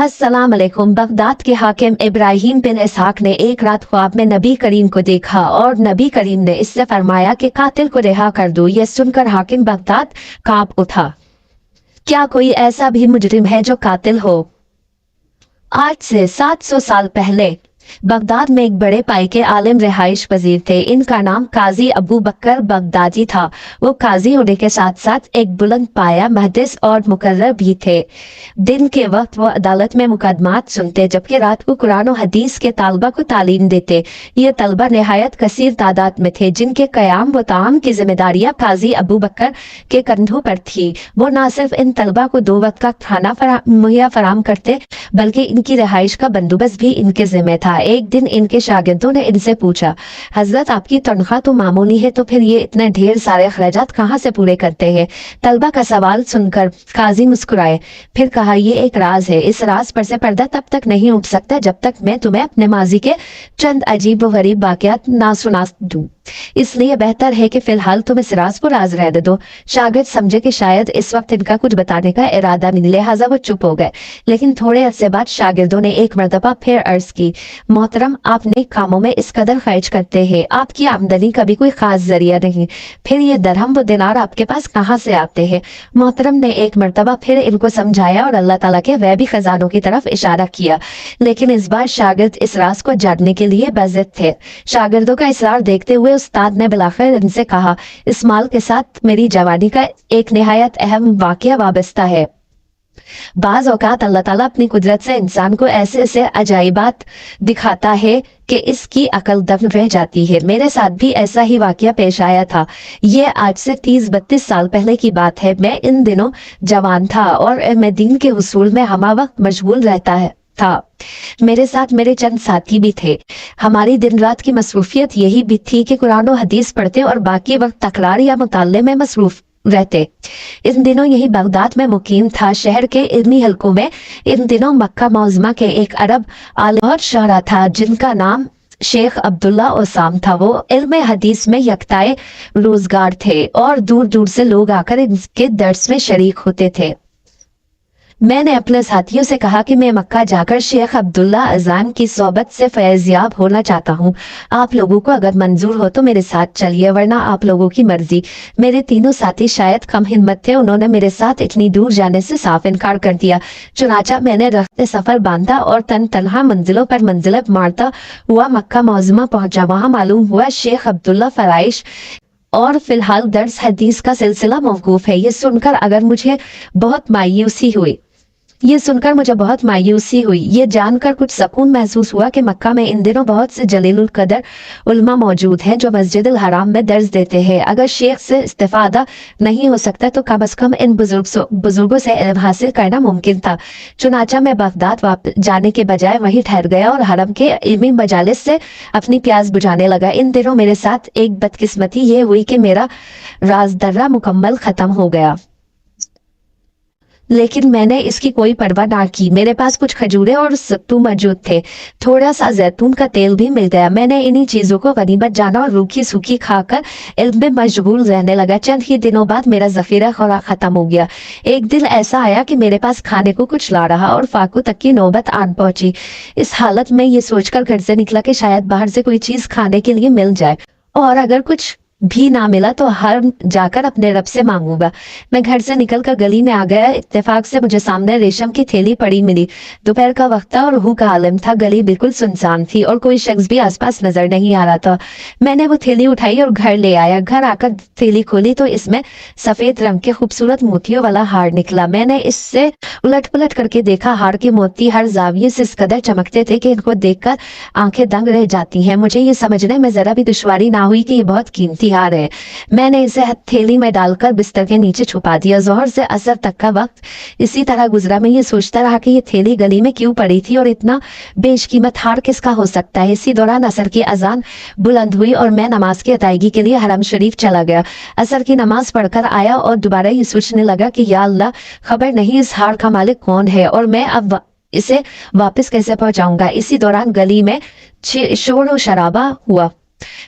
अस्सलाम अलैकुम। बगदाद के हाकिम इब्राहिम बिन इसहाक ने एक रात ख्वाब में नबी करीम को देखा और नबी करीम ने इससे फरमाया कि कातिल को रिहा कर दो। यह सुनकर हाकिम बगदाद कांप उठा। क्या कोई ऐसा भी मुजरिम है जो कातिल हो? आज से 700 साल पहले बगदाद में एक बड़े पाई के आलिम रिहाइश पजीर थे। इनका नाम काजी अबू बकर बगदादी था। वो काजी होने के साथ साथ एक बुलंद पाया मुहद्दिस और मुकर्रर भी थे। दिन के वक्त वो अदालत में मुकदमात सुनते, जबकि रात को कुरान और हदीस के तालबा को तालीम देते। ये तलबा नहायत कसीर तादाद में थे, जिनके कयाम व ताम की जिम्मेदारियां काजी अबू बकर के कंधों पर थी। वो न सिर्फ इन तलबा को 2 वक्त का खाना मुहैया फराम करते, बल्कि इनकी रिहाइश का बंदोबस्त भी इनके जिम्मे था। एक दिन इनके शागिर्दों ने इनसे पूछा, हजरत आपकी तनख्वाह तो मामूली है, तो फिर ये इतने ढेर सारे अखराजात कहाँ से पूरे करते हैं? तलबा का सवाल सुनकर काजी मुस्कुराए, फिर कहा, ये एक राज है। इस राज पर से पर्दा तब तक नहीं उठ सकता जब तक मैं तुम्हें अपने माजी के चंद अजीब व गरीब वाकयात ना सुना दूं। इसलिए बेहतर है कि फिलहाल तुम इस राज को राज रह दो। शागिर्द समझे कि शायद इस वक्त इनका कुछ बताने का इरादा नहीं, लिहाजा वो चुप हो गए। लेकिन थोड़े अरसे बाद शागिर्दों ने एक मर्तबा फिर अर्ज की, मोहतरम, आप नेक कामों में इस कदर खर्च करते हैं, आपकी आमदनी का भी कोई खास जरिया नहीं, फिर ये दरहम व दिनार आपके पास कहाँ से आते हैं? मोहतरम ने एक मर्तबा फिर इनको समझाया और अल्लाह ताला के वैबी खजानों की तरफ इशारा किया। लेकिन इस बार शागिर्द इस राज को जानने के लिए बेज़िद थे। शागिर्दों का इसरार देखते हुए उस्ताद ने बिलाखिर इनसे कहा, इस माल के साथ मेरी जवानी का एक निहायत अहम वाकया वाबस्ता है। बाज औकात अल्लाह ताला अपनी कुदरत से इंसान को ऐसे ऐसे अजाइबात दिखाता है कि इसकी अकल दफन रह जाती है। मेरे साथ भी ऐसा ही वाकया पेश आया था। ये आज से 30-32 साल पहले की बात है। मैं इन दिनों जवान था और मैं दीन के हुसूल में हमा वक्त मशगूल रहता है था। मेरे साथ मेरे चंद साथी भी थे। हमारी दिन रात की मसरूफियत यही भी थी कि कुरान और हदीस पढ़ते और बाकी वक्त तकरार या मुताले में मसरूफ रहते। इन दिनों यही बगदाद में मुकीम था। शहर के इल्मी हलकों में इन दिनों मक्का मौजमा के एक अरब आलिम और शारा था, जिनका नाम शेख अब्दुल्ला ओसाम था। वो इल्म हदीस में यकताए रोजगार थे और दूर दूर से लोग आकर इनके दर्स में शरीक होते थे। मैंने अपने साथियों से कहा कि मैं मक्का जाकर शेख अब्दुल्ला अज़ाम की सोबत से फैज़याब होना चाहता हूँ। आप लोगों को अगर मंजूर हो तो मेरे साथ चलिए, वरना आप लोगों की मर्जी। मेरे तीनों साथी शायद कम हिम्मत थे, उन्होंने मेरे साथ इतनी दूर जाने से साफ इनकार कर दिया। चुनाचा मैंने रफ्ते सफर बांधा और तनहा मंजिलों पर मंजिलत मारता हुआ मक्का मौजमा पहुंचा। वहां मालूम हुआ शेख अब्दुल्ला फराइश और फिलहाल दर्स हदीस का सिलसिला मौकूफ है। ये सुनकर मुझे बहुत मायूसी हुई। ये जानकर कुछ सुकून महसूस हुआ कि मक्का में इन दिनों बहुत से जलीलुल कदर उलमा मौजूद हैं जो मस्जिदुल हराम में दर्ज देते हैं। अगर शेख से इस्तिफादा नहीं हो सकता तो कम से कम इन बुजुर्गों से इल्म हासिल करना मुमकिन था। चुनाचा मैं बगदाद वापस जाने के बजाय वहीं ठहर गया और हरम के इल्मी मजालिस से अपनी प्यास बुझाने लगा। इन दिनों मेरे साथ एक बदकिस्मती ये हुई कि मेरा राजदर्रा मुकम्मल खत्म हो गया, लेकिन मैंने इसकी कोई परवाह ना की। मेरे पास कुछ खजूरें और सत्तू मौजूद थे, थोड़ा सा जैतून का तेल भी मिल गया। मैंने इन्हीं चीजों को गनीमत जाना और रूखी सूखी खाकर इल्म में मशगूल रहने लगा। चंद ही दिनों बाद मेरा जखीरा खुराक खत्म हो गया। एक दिन ऐसा आया कि मेरे पास खाने को कुछ ला रहा और फाकू तक की नौबत आन पहुंची। इस हालत में ये सोचकर घर से निकला कि शायद बाहर से कोई चीज खाने के लिए मिल जाए, और अगर कुछ भी ना मिला तो हर जाकर अपने रब से मांगूंगा। मैं घर से निकलकर गली में आ गया। इत्तेफाक से मुझे सामने रेशम की थैली पड़ी मिली। दोपहर का वक्त था और हूँ का आलम था। गली बिल्कुल सुनसान थी और कोई शख्स भी आसपास नजर नहीं आ रहा था। मैंने वो थैली उठाई और घर ले आया। घर आकर थैली खोली तो इसमें सफेद रंग के खूबसूरत मोतियों वाला हार निकला। मैंने इससे उलट पलट करके देखा। हार के मोती हर जाविये से इस कदर चमकते थे कि इनको देखकर आंखें दंग रह जाती हैं। मुझे ये समझने में जरा भी दुश्वारी ना हुई कि ये बहुत कीमती हार है। मैंने इसे थैली में डालकर बिस्तर के नीचे छुपा दिया। जोहर से असर तक का वक्त इसी तरह गुजरा। मैं ये सोचता रहा कि ये थैली गली में क्यों पड़ी थी और इतना बेशकीमत हार किसका हो सकता है। इसी दौरान असर की अजान बुलंद हुई और मैं नमाज की अदायगी के लिए हरम शरीफ चला गया। असर की नमाज पढ़कर आया और दोबारा ये सोचने लगा कि या अल्लाह, खबर नहीं इस हार का मालिक कौन है और मैं अब इसे वापस कैसे पहुंचाऊंगा। इसी दौरान गली में शोर और शराबा हुआ।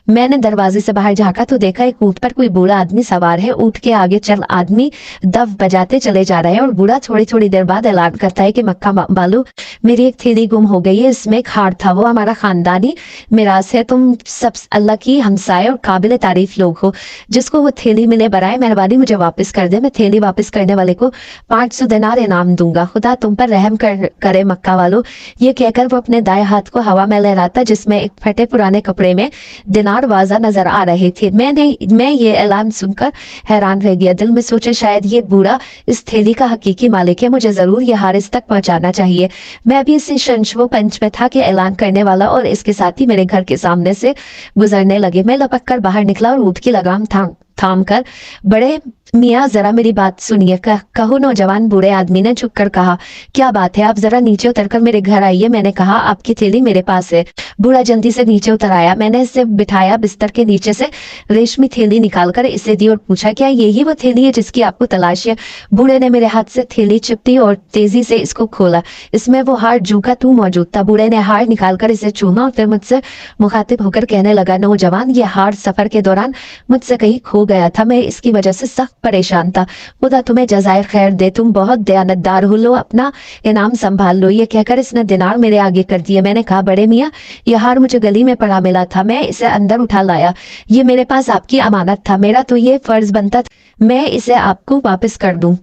میں نے دروازے سے باہر جھانکا تو دیکھا ایک اونٹ پر کوئی بوڑھا آدمی سوار ہے. اونٹ کے آگے چل آدمی دف بجاتے چلے جا رہے ہیں اور بوڑھا تھوڑی تھوڑی دیر بعد اعلان کرتا ہے کہ مکہ بالو میری ایک تھیلی گم ہو گئی ہے, اس میں ایک ہار تھا, وہ ہمارا خاندانی میراث ہے, تم سب اللہ کی ہمسائے اور قابل تعریف لوگ ہو, جس کو وہ تھیلی ملے برائے مہربانی مجھے واپس کر دے, میں تھیلی واپس کرنے والے کو 500 دینار انعام دوں گا, خدا تم پر رحم کرے مکہ والو. یہ کہہ کر وہ اپنے دائیں ہاتھ کو ہوا میں لہراتا جس میں ایک پھٹے پرانے کپڑے میں دینار واضح نظر آ رہے تھے. میں یہ اعلان سن کر حیران رہ گیا, دل میں سوچے شاید یہ بوڑھا اس تھیلی کا حقیقی مالک ہے, مجھے ضرور یہ ہار اس تک پہنچانا چاہیے. میں ابھی اسی شنشو پنچ میں تھا کہ اعلان کرنے والا اور اس کے ساتھی میرے گھر کے سامنے سے گزرنے لگے. میں لپک کر باہر نکلا اور اونٹ کی لگام تھام کر, بڑے میاں ذرا میری بات سنیے کہو. نوجوان بوڑھے آدمی نے جھک کر کہا, کیا بات ہے, آپ ذرا نیچے اتر کر میرے گھر آئیے. میں نے کہا, آپ کی تھیلی میرے پاس ہے. بوڑھا جلدی سے نیچے اتر آیا. میں نے اسے بٹھایا, بستر کے نیچے سے ریشمی تھیلی نکال کر اسے دی اور پوچھا, کیا یہی وہ تھیلی ہے جس کی آپ کو تلاش ہے؟ بوڑھے نے میرے ہاتھ سے تھیلی چپٹی اور تیزی سے اس کو کھولا. اس میں وہ ہار جو کا تو موجود تھا. بوڑھے نے ہار نکال کر اسے چوما اور پھر مجھ سے مخاطب ہو کر کہنے لگا, نوجوان, یہ ہار سفر کے دوران مجھ سے کہیں کھو گیا تھا, میں اس کی وجہ سے سخت پریشان تھا. خدا تمہیں جزائے خیر دے, تم بہت دیانتدار ہو, لو اپنا انعام سنبھال لو. یہ کہہ کر اس نے دینار میرے آگے کر دیا. میں نے کہا, بڑے میاں, یہ ہار مجھے گلی میں پڑا ملا تھا, میں اسے اندر اٹھا لایا. یہ میرے پاس آپ کی امانت تھا, میرا تو یہ فرض بنتا تھا میں اسے آپ کو واپس کر دوں.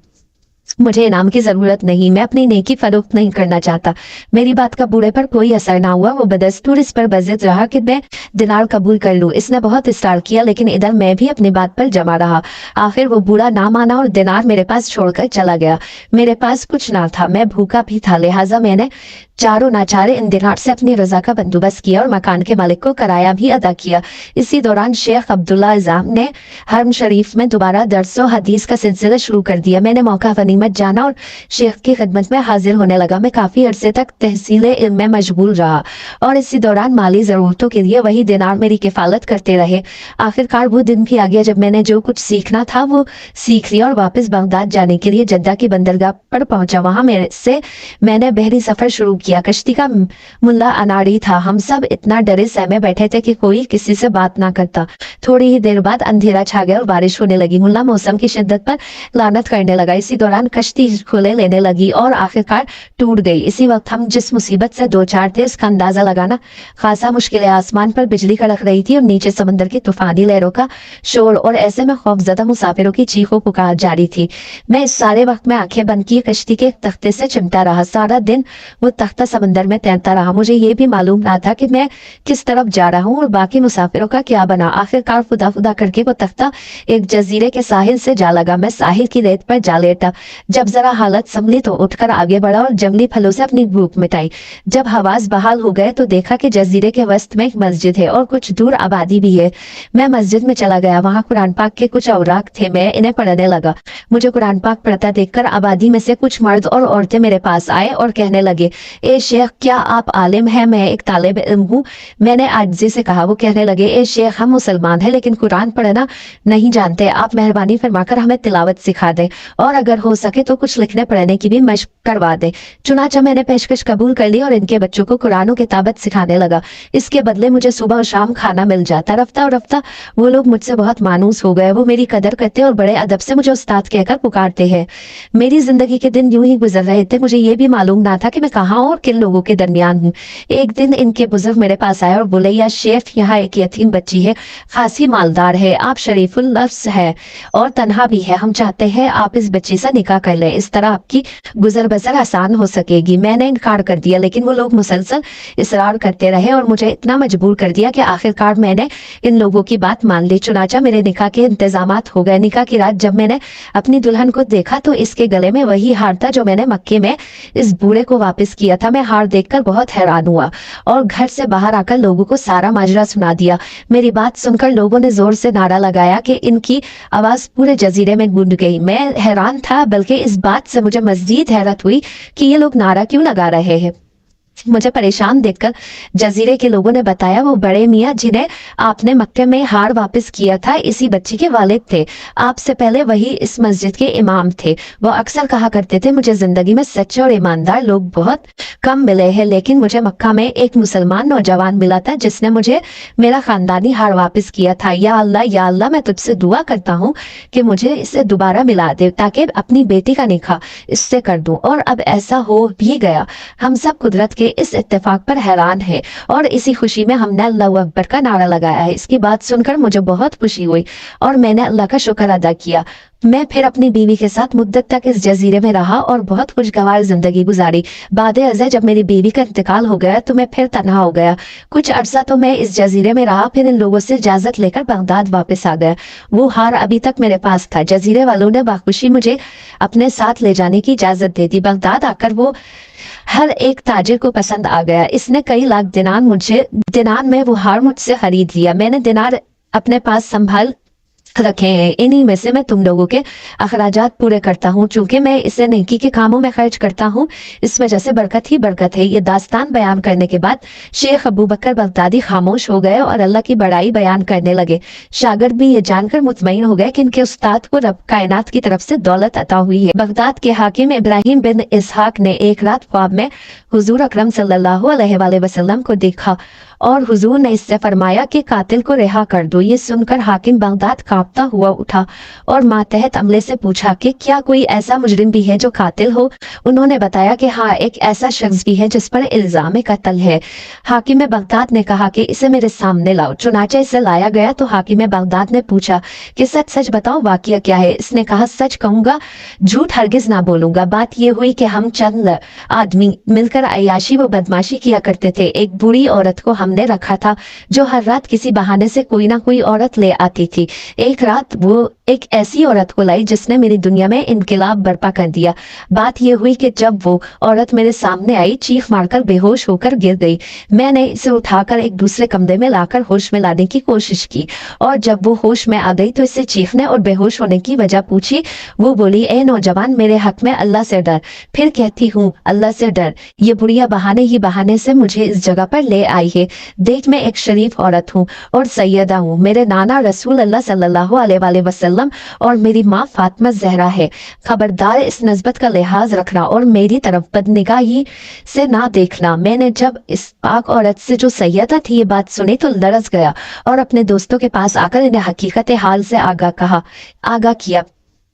مجھے انعام کی ضرورت نہیں, میں اپنی نیکی فروخت نہیں کرنا چاہتا. میری بات کا بوڑھے پر کوئی اثر نہ ہوا. وہ بدستور اس پر بضد رہا کہ میں دینار قبول کر لوں. اس نے بہت اصرار کیا لیکن ادھر میں بھی اپنی بات پر جمع رہا. آخر وہ بوڑھا نہ مانا اور دینار میرے پاس چھوڑ کر چلا گیا. میرے پاس کچھ نہ تھا, میں بھوکا بھی تھا, لہٰذا میں نے چاروں ناچارے ان دینار سے اپنی رضا کا بندوبست کیا اور مکان کے مالک کو کرایہ بھی ادا کیا. اسی دوران شیخ عبداللہ اعظم نے حرم شریف میں دوبارہ درس و حدیث کا سلسلہ شروع کر دیا. میں نے موقع غنیمت جانا اور شیخ کی خدمت میں حاضر ہونے لگا. میں کافی عرصے تک تحصیل علم میں مشغول رہا اور اسی دوران مالی ضرورتوں کے لیے وہی دینار میری کفالت کرتے رہے. آخرکار وہ دن بھی آ گیا جب میں نے جو کچھ سیکھنا تھا وہ سیکھ لیا اور واپس بغداد جانے کے لیے جدہ کی بندرگاہ پر پہنچا. وہاں میں نے بحری سفر شروع کیا. کشتی کا ملا اناڑی تھا. ہم سب اتنا ڈرے سہمے بیٹھے تھے کہ کوئی کسی سے بات نہ کرتا. تھوڑی ہی دیر بعد اندھیرا چھا گیا اور بارش ہونے لگی. ملا موسم کی شدت پر لعنت کرنے لگا. اسی دوران کشتی کھلے لینے لگی اور آخرکار ٹوٹ گئی. اسی وقت ہم جس مصیبت سے دو چار تھے اس کا اندازہ لگانا خاصا مشکل ہے. آسمان پر بجلی کڑک رہی تھی اور نیچے سمندر کی طوفانی لہروں کا شور, اور ایسے میں خوفزدہ مسافروں کی چیخوں پکار جاری تھی. میں اس سارے وقت میں آنکھیں بند کیے کشتی کے تختے سے چمٹا رہا. سارا دن وہ تختہ سمندر میں تیرتا رہا. مجھے یہ بھی معلوم نہ تھا کہ میں کس طرف جا رہا ہوں اور باقی مسافروں کا کیا بنا. آخرکار خدا خدا کر کے وہ تختہ ایک جزیرے کے ساحل سے جا لگا. میں ساحل کی ریت پر جا لیٹا. جب ذرا حالت سنبھلی تو اٹھ کر آگے بڑھا اور جنگلی پھلوں سے اپنی بھوک مٹائی. جب حواس بحال ہو گئے تو دیکھا کہ جزیرے کے وسط میں ایک مسجد ہے اور کچھ دور آبادی بھی ہے. میں مسجد میں چلا گیا. وہاں قرآن پاک کے کچھ اوراق تھے. میں انہیں پڑھنے لگا. مجھے قرآن پاک پڑھتا دیکھ کر آبادی میں سے کچھ مرد اور عورتیں میرے پاس آئے اور کہنے لگے, اے شیخ, کیا آپ عالم ہیں؟ میں ایک طالب علم ہوں. میں نے عاجزی سے کہا. وہ کہنے لگے, اے شیخ, ہم مسلمان ہیں لیکن قرآن پڑھنا نہیں جانتے. آپ مہربانی فرما کر ہمیں تلاوت سکھا دیں اور اگر ہو سکے تو کچھ لکھنے پڑھنے کی بھی مشق کروا دیں. چنانچہ میں نے پیشکش قبول کر لی اور ان کے بچوں کو قرآن و کتابت سکھانے لگا. اس کے بدلے مجھے صبح اور شام کھانا مل جاتا. رفتہ وہ لوگ مجھ سے بہت مانوس ہو گئے. وہ میری قدر کرتے اور بڑے ادب سے مجھے استاد کہہ کر پکارتے ہیں. میری زندگی کے دن یوں ہی گزر رہے تھے. مجھے یہ بھی معلوم نہ تھا کہ میں کہاں اور کن لوگوں کے درمیان ہوں. ایک دن ان کے بزرگ میرے پاس آئے اور بولے, یا شیخ, یہاں ایک یتیم بچی ہے, خاصی مالدار ہے, آپ شریف اللفظ ہے اور تنہا بھی ہے. ہم چاہتے ہیں آپ اس بچی سے نکاح کر لیں, اس طرح آپ کی گزر بسر آسان ہو سکے گی. میں نے انکار کر دیا لیکن وہ لوگ مسلسل اصرار کرتے رہے اور مجھے اتنا مجبور کر دیا کہ آخرکار میں نے ان لوگوں کی بات مان لی. چنانچہ میرے نکاح کے انتظامات ہو گئے. نکاح کی رات جب میں نے اپنی دلہن کو دیکھا تو اس کے گلے میں وہی ہار تھا جو میں نے مکے میں اس بوڑھے کو واپس کیا تھا. میں ہار دیکھ کر بہت حیران ہوا اور گھر سے باہر آ کر لوگوں کو سارا ماجرا سنا دیا. میری بات سن کر لوگوں نے زور سے نعرہ لگایا کہ ان کی آواز پورے جزیرے میں گونج گئی. میں حیران تھا, بلکہ اس بات سے مجھے مزید حیرت ہوئی کہ یہ لوگ نعرہ کیوں لگا رہے ہیں. मुझे परेशान देखकर जजीरे के लोगों ने बताया वो बड़े मियाँ जिन्हें आपने मक्के में हार वापस किया था इसी बच्ची के वालिद थे। आपसे पहले वही इस मस्जिद के इमाम थे। वो अक्सर कहा करते थे मुझे जिंदगी में सच्चे और ईमानदार लोग बहुत कम मिले हैं, लेकिन मुझे मक्का में एक मुसलमान नौजवान मिला था जिसने मुझे मेरा खानदानी हार वापस किया था। या अल्लाह मैं तुझसे दुआ करता हूँ कि मुझे इसे दोबारा मिला दे ताकि अपनी बेटी का निकाह इससे कर दूं। और अब ऐसा हो भी गया। हम सब कुदरत के इस इत्तेफाक पर हैरान है और इसी खुशी में हमने अल्लाह अकबर का नारा लगाया है। इसकी बात सुनकर मुझे बहुत खुशी हुई और मैंने अल्लाह का शुक्र अदा किया। मैं फिर अपनी बीवी के साथ मुद्दत तक इस जजीरे में रहा और बहुत खुशगवार जिंदगी गुजारी। बाद अज़ा जब मेरी बीवी का इंतकाल हो गया तो मैं फिर तन्हा हो गया। कुछ अरसा तो मैं इस जजीरे में रहा, फिर इन लोगों से इजाजत लेकर बगदाद वापस आ गया। वो हार अभी तक मेरे पास था। जजीरे वालों ने बाखुशी मुझे अपने साथ ले जाने की इजाजत दे दी। बगदाद आकर वो हर एक ताजिर को पसंद आ गया। इसने कई लाख दिनार में वो हार मुझसे खरीद लिया। मैंने दिनार अपने पास संभाल रखे हैं। इन्हीं में से मैं तुम लोगों के अखराजात पूरे करता हूँ। चूंकि मैं इसे नेकी के कामों में खर्च करता हूँ, इस वजह से बरकत ही बरकत है। ये दास्तान बयान करने के बाद शेख अबू बकर बगदादी खामोश हो गए और अल्लाह की बड़ाई बयान करने लगे। शागिर्द भी ये जानकर मुतमईन हो गए कि इनके उस्ताद को रब कायनात की तरफ से दौलत अता हुई है। बगदाद के हाकिम इब्राहिम बिन इसहाक ने एक रात ख्वाब में हुजूर अकरम सल्लल्लाहु अलैहि वसल्लम को देखा और हुजूर ने इससे फरमाया कि कातिल को रिहा कर दो। ये सुनकर हाकिम बगदाद कांपता हुआ उठा और मातहत अमले से पूछा कि क्या कोई ऐसा मुजरिम भी है जो कातिल हो। उन्होंने बताया कि हाँ, एक ऐसा शख्स भी है जिस पर इल्जाम कत्ल है। हाकिम बगदाद ने कहा कि इसे मेरे सामने लाओ। चुनाचे इसे लाया गया तो हाकिम बगदाद ने पूछा कि सच सच बताओ वाकया क्या है। इसने कहा सच कहूंगा, झूठ हरगिज ना बोलूंगा। बात यह हुई कि हम चंद आदमी मिलकर अयाशी व बदमाशी किया करते थे। एक बुरी औरत को हमने रखा था जो हर रात किसी बहाने से कोई ना कोई औरत ले आती थी। एक रात वो एक ऐसी औरत को लाई जिसने मेरी दुनिया में इनकलाब बर्पा कर दिया। बात यह हुई कि जब वो औरत मेरे सामने आई, चीख मारकर बेहोश होकर गिर गई। मैंने इसे उठाकर एक दूसरे कमरे में लाकर होश में लाने की कोशिश की और जब वो होश में आ गई तो इससे चीखने और बेहोश होने की वजह पूछी। वो बोली, ए नौजवान, मेरे हक में अल्लाह से डर। फिर कहती हूँ, अल्लाह से डर। ये बुढ़िया बहाने ही बहाने से मुझे इस जगह पर ले आई है। देख, मैं एक शरीफ औरत हूँ और सैयदा हूँ। मेरे नाना रसूल अल्लाह सल्लल्लाहु अलैहि वसल्लम और मेरी माँ फातिमा ज़हरा है। खबरदार, इस नस्बत का लिहाज रखना और मेरी तरफ बदनिगाही से ना देखना। मैंने जब इस पाक औरत से जो सैयदा थी ये बात सुनी तो लरज़ गया और अपने दोस्तों के पास आकर इन्हें हकीकत हाल से आगाह किया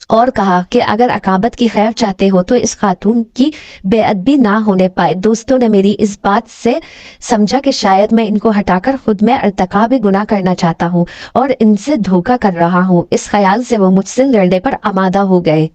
और कहा कि अगर अकाबत की खैर चाहते हो तो इस खातून की बेअदबी ना होने पाए। दोस्तों ने मेरी इस बात से समझा कि शायद मैं इनको हटाकर खुद में अर्तकाब गुनाह करना चाहता हूँ और इनसे धोखा कर रहा हूँ। इस ख्याल से वो मुझसे लड़ने पर आमादा हो गए।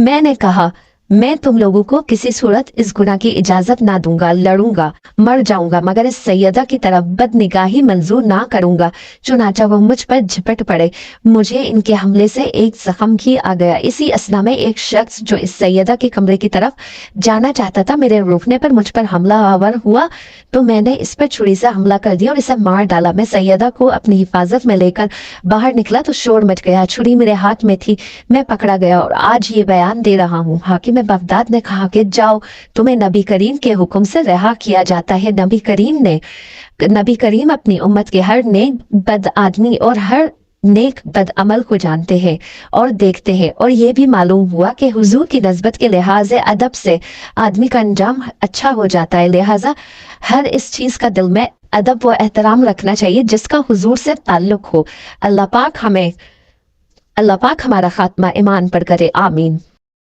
मैंने कहा, मैं तुम लोगों को किसी सूरत इस गुनाह की इजाजत ना दूंगा। लड़ूंगा, मर जाऊंगा, मगर इस सैयदा की तरफ बदनिगाही मंजूर ना करूंगा। चुनाचा वो मुझ पर झपट पड़े। मुझे इनके हमले से एक जख्म भी आ गया। इसी असना में एक शख्स जो इस सैयदा के कमरे की तरफ जाना चाहता था, मेरे रोकने पर मुझ पर हमलावर हुआ तो मैंने इस पर छुरी से हमला कर दिया और इसे मार डाला। मैं सैयदा को अपनी हिफाजत में लेकर बाहर निकला तो शोर मच गया। छुरी मेरे हाथ में थी, मैं पकड़ा गया और आज ये बयान दे रहा हूँ। हाकिम बगदाद ने कहा कि जाओ, तुम्हें नबी करीम के हुक्म से रिहा किया जाता है। नबी करीम अपनी उम्मत के हर नेक बद आदमी और हर नेक बद अमल को जानते हैं और देखते हैं। और ये भी मालूम हुआ कि हुजूर की नस्बत के लिहाज अदब से आदमी का अंजाम अच्छा हो जाता है। लिहाजा हर इस चीज का दिल में अदब व एहतराम रखना चाहिए जिसका हुजूर से ताल्लुक हो। अल्लाह पाक हमारा खात्मा ईमान पर करे। आमीन।